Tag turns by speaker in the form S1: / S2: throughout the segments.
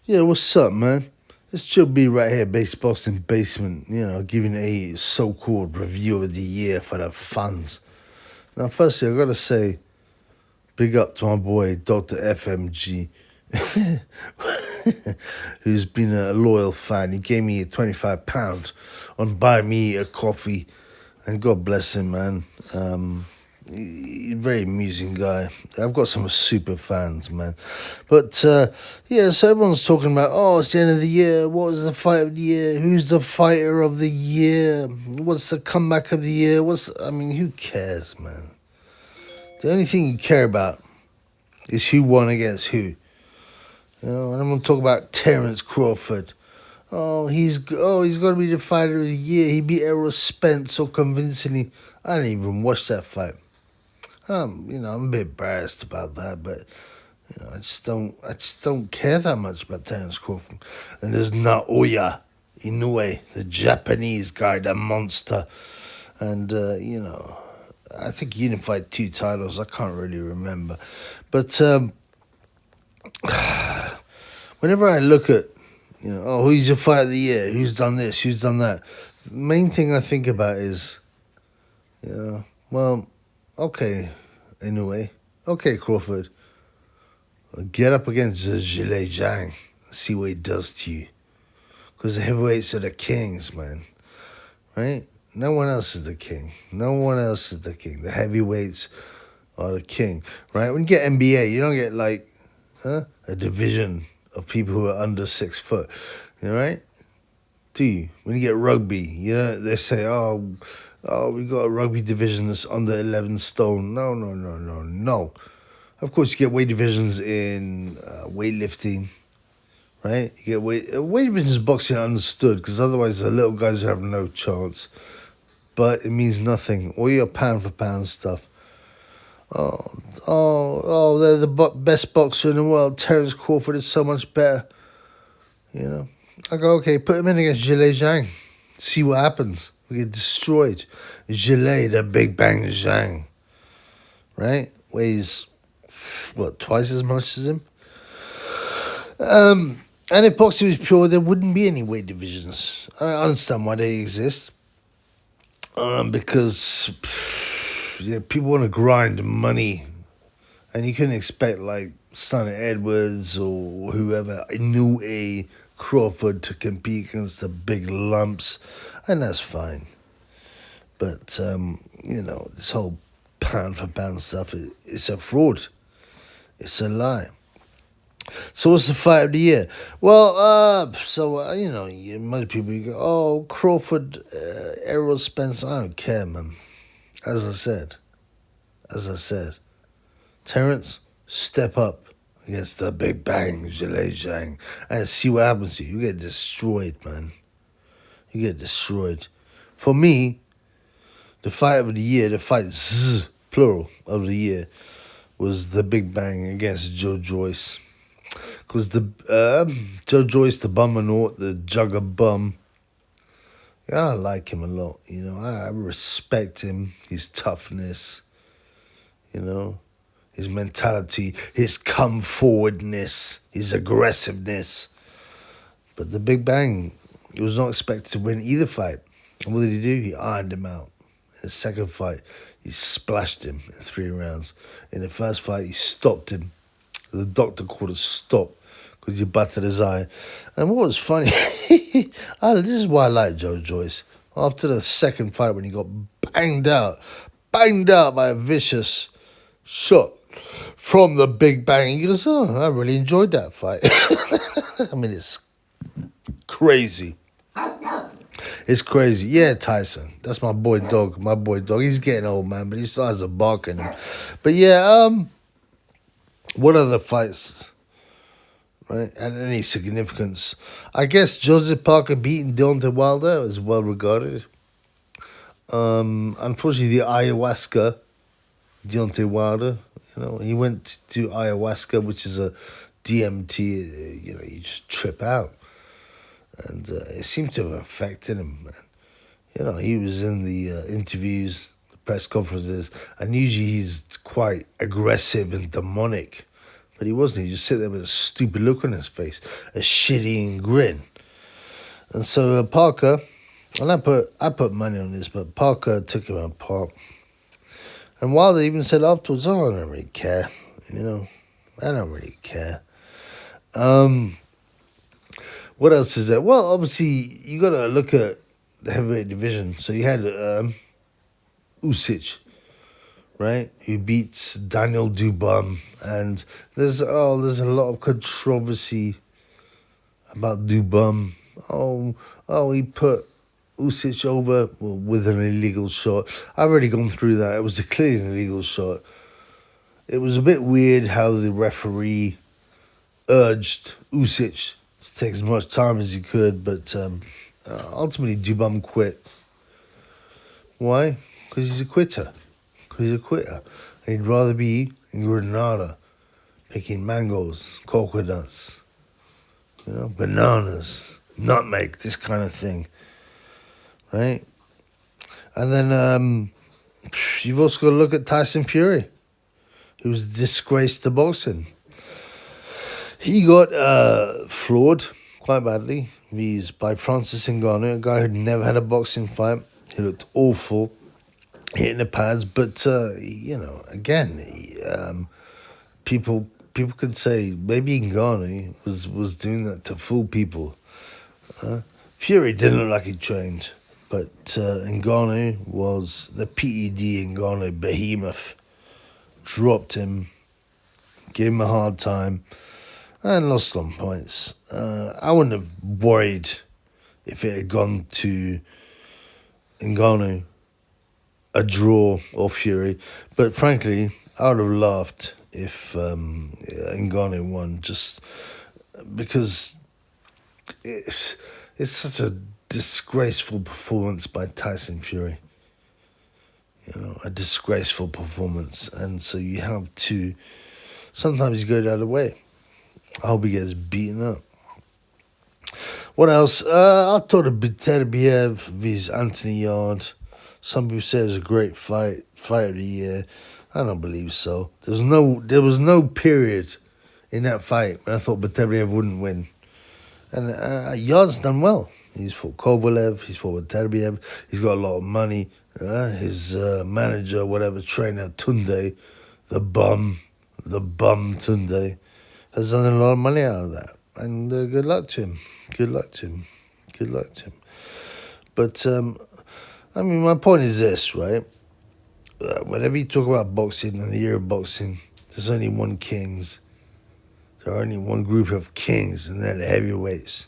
S1: Yeah, what's up, man? It's Chill B right here, Base Boston Basement, giving a so called review of the year for the fans. Now, firstly, I gotta say, big up to my boy, Dr. FMG, who's been a loyal fan. He gave me £25 on Buy Me a Coffee, and God bless him, man. Very amusing guy. I've got some super fans, man. But yeah, so everyone's talking about, oh, it's the end of the year. What was the fight of the year? Who's the fighter of the year? What's the comeback of the year? Who cares, man? The only thing you care about is who won against who. And I'm gonna talk about Terence Crawford. He's got to be the fighter of the year. He beat Errol Spence so convincingly. I didn't even watch that fight. I'm a bit embarrassed about that, but I just don't care that much about Terence Crawford. And there's Naoya Inoue, the Japanese guy, the monster, and I think he unified 2 titles. I can't really remember, but whenever I look at who's your fight of the year, who's done this, who's done that, the main thing I think about is, okay, Inoue, okay, Crawford, get up against Zhilei Zhang, see what he does to you. Because the heavyweights are the kings, man. Right? No one else is the king. No one else is the king. The heavyweights are the king. Right? When you get NBA, you don't get a division of people who are under 6 foot. Right? Do you? When you get rugby, they say, oh, we got a rugby division that's under 11 stone. No. Of course, you get weight divisions in weightlifting, right? You get weight divisions boxing understood, because otherwise the little guys have no chance. But it means nothing. All your pound for pound stuff. They're the best boxer in the world. Terence Crawford is so much better. I go, okay, put him in against Zhilei Zhang. See what happens. We get destroyed. Zhilei, the Big Bang Zhang, right? Weighs, twice as much as him? And if boxing was pure, there wouldn't be any weight divisions. I understand why they exist. Because people want to grind money. And you couldn't expect, Sonny Edwards or whoever, Inoue, Crawford to compete against the big lumps. And that's fine. But, this whole pound for pound stuff, it's a fraud. It's a lie. So what's the fight of the year? Well, most people you go, oh, Crawford, Errol Spence. I don't care, man. As I said, Terence, step up against the Big Bang, Zhilei Zhang, and see what happens to you. You get destroyed, man. You get destroyed. For me, the fight of the year, the fight plural of the year, was the Big Bang against Joe Joyce. Because Joe Joyce, the bummernaut, the jugger bum, I like him a lot. I respect him, his toughness, his mentality, his come forwardness, his aggressiveness. But the Big Bang, he was not expected to win either fight. And what did he do? He ironed him out. In the second fight, he splashed him in 3 rounds. In the first fight, he stopped him. The doctor called a stop because he butted his eye. And what was funny, this is why I like Joe Joyce. After the second fight, when he got banged out by a vicious shot from the Big Bang, he goes, I really enjoyed that fight. It's crazy. It's crazy. Yeah, Tyson. That's my boy dog. He's getting old, man, but he still has a bark in him. But yeah, what other fights, right, had any significance? I guess Joseph Parker beating Deontay Wilder is well regarded. Unfortunately, the ayahuasca, Deontay Wilder, he went to ayahuasca, which is a DMT, you just trip out. And it seemed to have affected him, man. He was in the interviews, the press conferences, and usually he's quite aggressive and demonic. But he wasn't. He just sit there with a stupid look on his face, a shitty grin. And so Parker, and I put money on this, but Parker took him apart. And Wilder even said afterwards, "Oh, I don't really care. You know, I don't really care." What else is there? Well, obviously you got to look at the heavyweight division. So you had Usyk, right, who beats Daniel Dubum, and there's a lot of controversy about Dubum. He put Usyk over with an illegal shot. I've already gone through that. It was clearly an illegal shot. It was a bit weird how the referee urged Usyk to take as much time as he could, but ultimately Dubum quit. Why? Because he's a quitter. And he'd rather be in Granada picking mangoes, coconuts, bananas, nutmeg, this kind of thing, right? And then you've also got to look at Tyson Fury, who's disgraced to boxing. He got floored quite badly by Francis Ngannou, a guy who'd never had a boxing fight. He looked awful, hitting the pads, but again, people could say maybe Ngannou was doing that to fool people. Fury didn't look like he trained, but Ngannou was the PED Ngannou behemoth. Dropped him, gave him a hard time, and lost on points. I wouldn't have worried if it had gone to Ngannou, a draw or Fury, but frankly, I would have laughed if Ngannou won, just because it's such a disgraceful performance by Tyson Fury. A disgraceful performance, and so you have to sometimes go the other way. I hope he gets beaten up. What else? I thought of Beterbiev vs Anthony Yard. Some people say it was a great fight of the year. I don't believe so. There was no period in that fight when I thought Beterbiev wouldn't win. And Yard's done well. He's fought Kovalev, he's fought Beterbiev, he's got a lot of money. His manager, whatever, trainer, Tunde, the bum Tunde, has done a lot of money out of that. And good luck to him. But, my point is this, right? Whenever you talk about boxing and the year of boxing, there's only one kings. There are only one group of kings, and they're the heavyweights.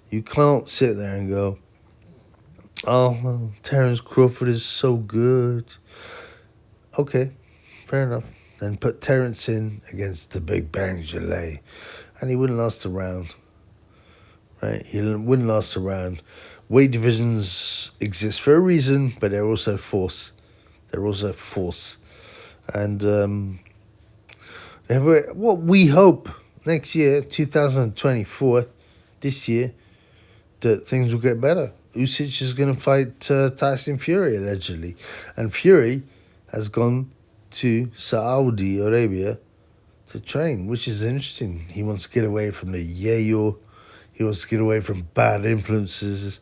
S1: You can't sit there and go, "Oh, Terence Crawford is so good." Okay, fair enough. Then put Terence in against the Big Bang Gelée, and he wouldn't last a round. Right? He wouldn't last a round. Weight divisions exist for a reason, but they're also force. And what we hope next year, 2024, this year, that things will get better. Usyk is going to fight Tyson Fury, allegedly. And Fury has gone to Saudi Arabia to train, which is interesting. He wants to get away from the yayo. He wants to get away from bad influences.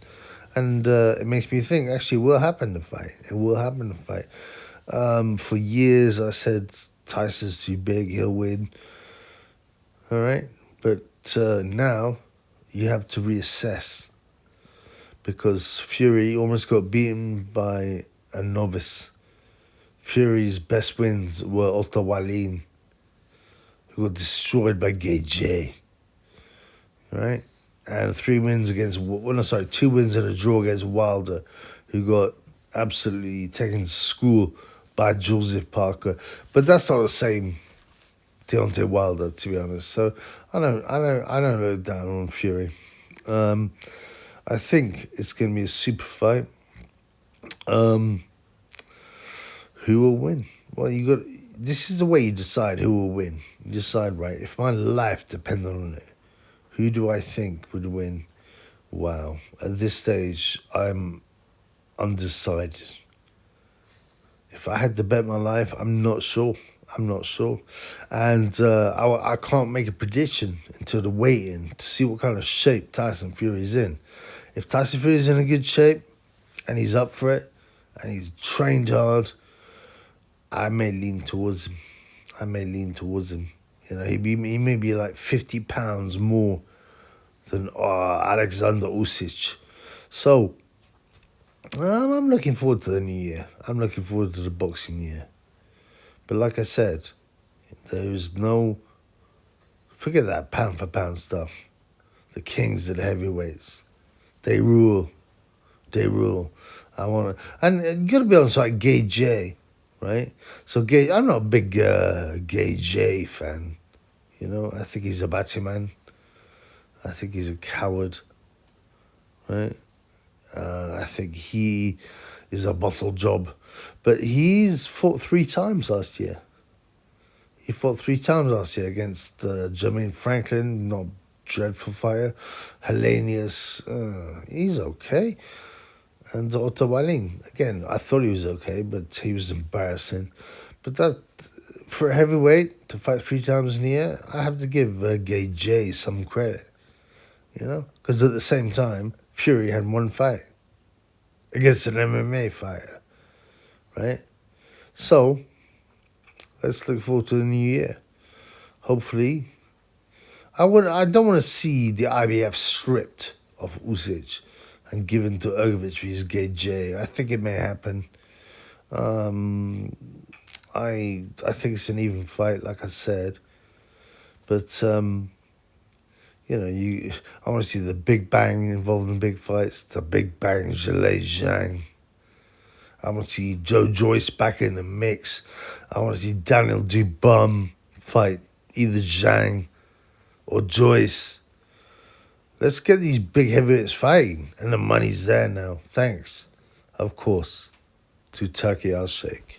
S1: And it makes me think, actually, it will happen to fight. For years, I said Tyson's too big, he'll win. All right? But now you have to reassess, because Fury almost got beaten by a novice. Fury's best wins were Otto Wallin, who got destroyed by Gage. Right? And 2 wins and a draw against Wilder, who got absolutely taken to school by Joseph Parker. But that's not the same Deontay Wilder, to be honest. So I don't look down on Fury. I think it's going to be a super fight. Who will win? Well, this is the way you decide who will win. You decide, right, if my life depended on it, who do I think would win? Wow. At this stage, I'm undecided. If I had to bet my life, I'm not sure. I'm not sure. And I can't make a prediction until the weigh-in to see what kind of shape Tyson Fury's in. If Tyson Fury's in a good shape and he's up for it and he's trained hard, I may lean towards him. You know, he may be like 50 pounds more than Alexander Usyk. So, I'm looking forward to the new year. I'm looking forward to the boxing year. But like I said, there's no... Forget that pound for pound stuff. The kings of the heavyweights. They rule. I want to... And you got to be honest, like Gay J, right? So Gay... I'm not a big Gay J fan. You know, I think he's a batty man. I think he's a coward, right? I think he is a bottle job. But he's fought 3 times last year. He fought 3 times last year against Jermaine Franklin, not dreadful fighter. Hellenius, he's okay. And Otto Walling, again, I thought he was okay, but he was embarrassing. But that, for a heavyweight to fight 3 times in a year, I have to give Gay J some credit. You know? Because at the same time, Fury had 1 fight against an MMA fighter, right? So, let's look forward to the new year. Hopefully, I don't want to see the IBF stripped of Usyk and given to Ergovic for his Gay J. I think it may happen. I think it's an even fight, like I said. But you know, I want to see the Big Bang involved in big fights. The Big Bang, Zhilei Zhang. I want to see Joe Joyce back in the mix. I want to see Daniel Dubum fight either Zhang or Joyce. Let's get these big heavyweights fighting. And the money's there now. Thanks, of course, to Turkey Al Sheikh.